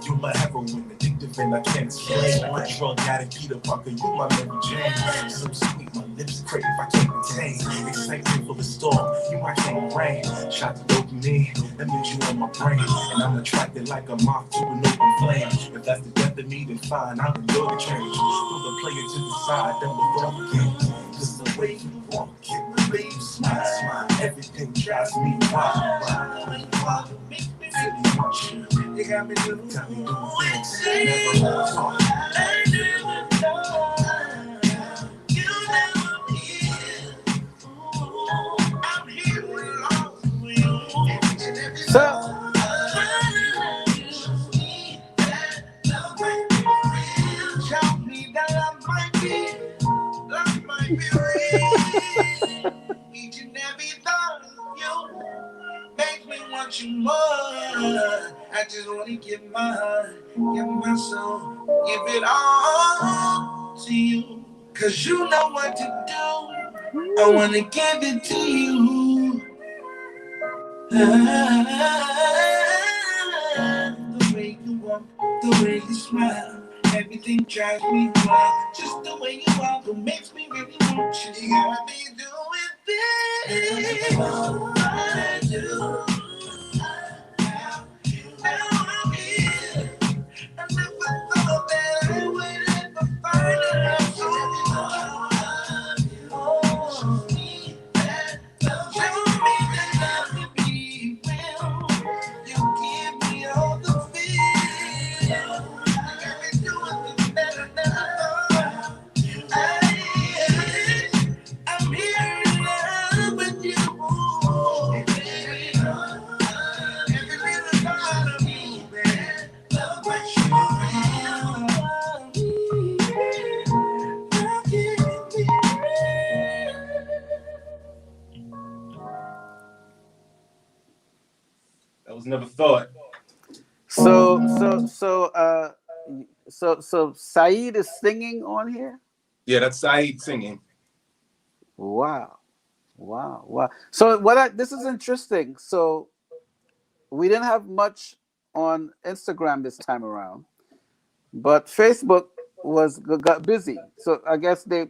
You're my heroine, addictive and I can't explain. My drug addict, Peter Parker, you my Mary Jane. So sweet, my lips crave, I can't contain. Excitement for the storm, you my can't rain. Shot the dopamine, that means you on my brain. And I'm attracted like a moth to an open flame. If that's the death of me, then fine, I'll endure the change. Pull the player to the side, then we'll go again. Cause the way you walk, the way you smile, everything drives me wild. The way you walk will make me really want you. You got me doing things. Never thought. I never thought. You never did. I'm here along with you. so Tell me that love might be real. Each and every thought of you makes me want want you more. I just want to give my heart, give my soul, give it all to you. Cause you know what to do. I want to give it to you. The way you walk, the way you smile, everything drives me wild. Just the way you walk, it makes me really want you. You got me doing things I do. Now I'm here. I never thought that I would ever find a love so oh, me that love, show me that love can be real. You give me all the feel. You got me doing things that I never thought. I'm here in love with you. Every little part of me, man. Love what you That was Never Thought. So Saeed is singing on here. Yeah, that's Saeed singing. Wow. So this is interesting. So we didn't have much on Instagram this time around, but Facebook got busy. So I guess they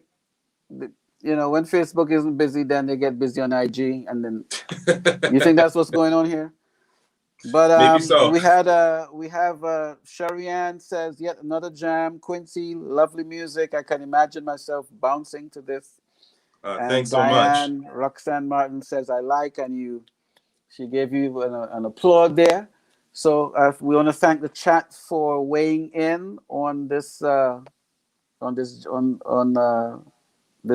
when Facebook isn't busy, then they get busy on IG, and then you think that's what's going on here. But Maybe so. we have Sharianne says yet another jam. Quincy, lovely music. I can imagine myself bouncing to this. And Thanks Diane, so much. Roxanne Martin says I like, and she gave you an applaud there. So we want to thank the chat for weighing in on this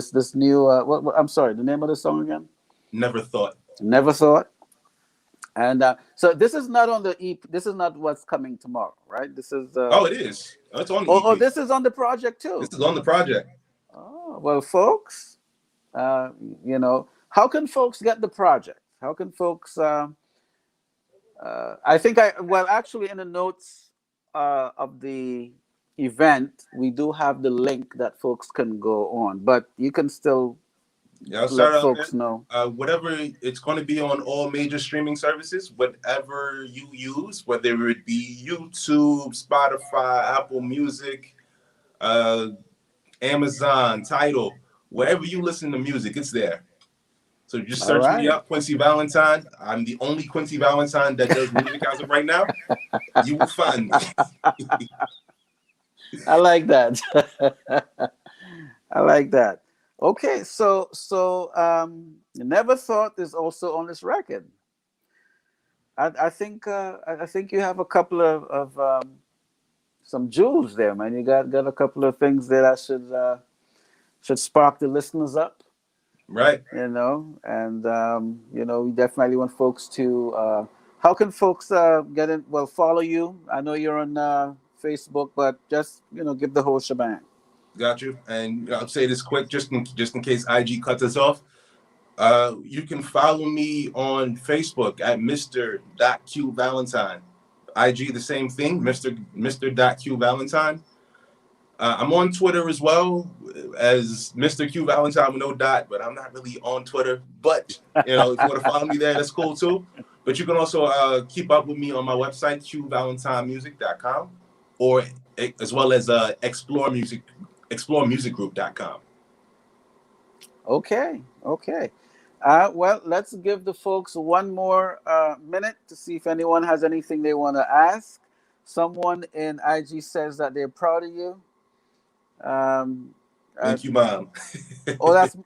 this new what I'm sorry, the name of the song again? Never Thought. Never Thought. And so this is not on the EP. This is not what's coming tomorrow, right? This is. Oh, it is. Oh, it's on the EP. Oh, this is on the project too. This is on the project. Oh well, folks. How can folks get the project? How can folks? Actually, in the notes of the event, we do have the link that folks can go on, but you can still. Yeah, I'll let folks know. Whatever, it's going to be on all major streaming services, whatever you use, whether it be YouTube, Spotify, Apple Music, Amazon, Tidal, wherever you listen to music, it's there. So just search me up, Quincy Valentine. I'm the only Quincy Valentine that does music as of right now. You will find me. I like that. I like that. Okay, so Never Thought is also on this record. I think you have a couple of some jewels there, man. You got a couple of things that should spark the listeners up, right? And we definitely want folks to. How can folks get in? Well, follow you. I know you're on Facebook, but just give the whole shebang. Got you. And I'll say this quick, just in case IG cuts us off. You can follow me on Facebook at Mr.Q Valentine. IG the same thing, Mr.Q Valentine. I'm on Twitter as well as Mr. Q Valentine with no dot, but I'm not really on Twitter. But if you want to follow me there, that's cool too. But you can also keep up with me on my website, qvalentinemusic.com, or as well as XploreMusicGroup.com. Okay. Well, let's give the folks one more minute to see if anyone has anything they want to ask. Someone in IG says that they're proud of you. Thank you, Mom. Oh, that's.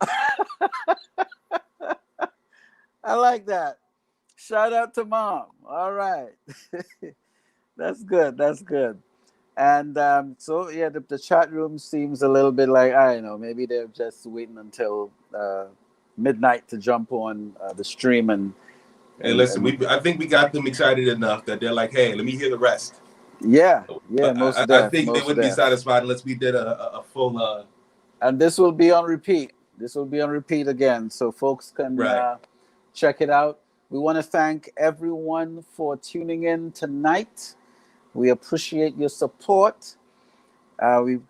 I like that. Shout out to Mom. All right. That's good. And the chat room seems a little bit like, I don't know, maybe they're just waiting until midnight to jump on the stream Hey, listen, I think we got them excited enough that they're like, hey, let me hear the rest. Yeah, I think they would be satisfied unless we did a full. And this will be on repeat. This will be on repeat again, so folks can check it out. We want to thank everyone for tuning in tonight. We appreciate your support.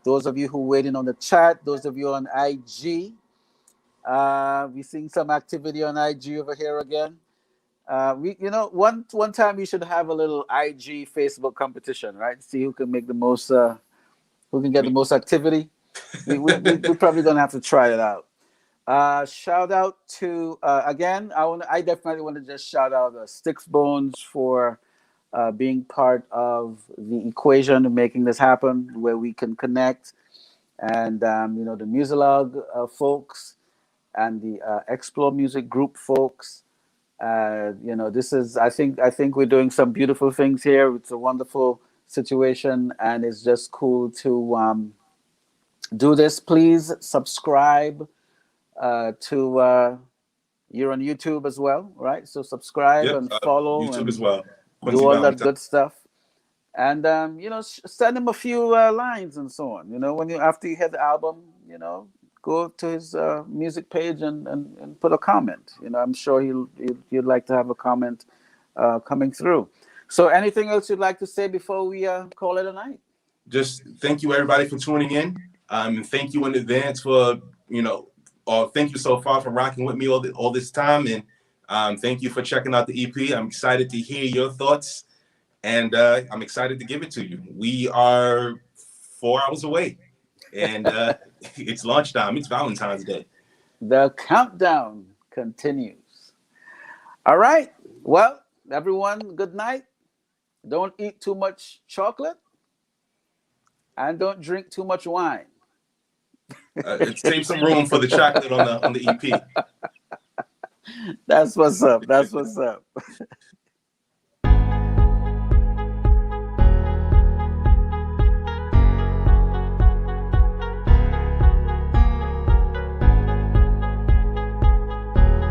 Those of you who waiting on the chat, those of you on IG, we're seeing some activity on IG over here again. One time we should have a little IG Facebook competition, right? See who can make the most, who can get the most activity. We're probably gonna have to try it out. Shout out to again. I definitely want to just shout out Sticks Bones for being part of the equation of making this happen, where we can connect, and the Muzilog folks and the Xplore Music Group folks. This is I think we're doing some beautiful things here. It's a wonderful situation, and it's just cool to do this. Please subscribe to you're on YouTube as well, right? So subscribe Yep, and follow YouTube as and well. do Quincy all that Valentine. good stuff. And send him a few lines and so on. When you after you hear the album, go to his music page and put a comment. I'm sure you'd like to have a comment coming through. So anything else you'd like to say before we call it a night? Just thank you everybody for tuning in. And thank you in advance for thank you so far for rocking with me all this time, and thank you for checking out the EP. I'm excited to hear your thoughts, and I'm excited to give it to you. We are 4 hours away, and it's launch time. It's Valentine's Day. The countdown continues. All right. Well, everyone, good night. Don't eat too much chocolate, and don't drink too much wine. Save some room for the chocolate on the EP. That's what's up. That's what's up.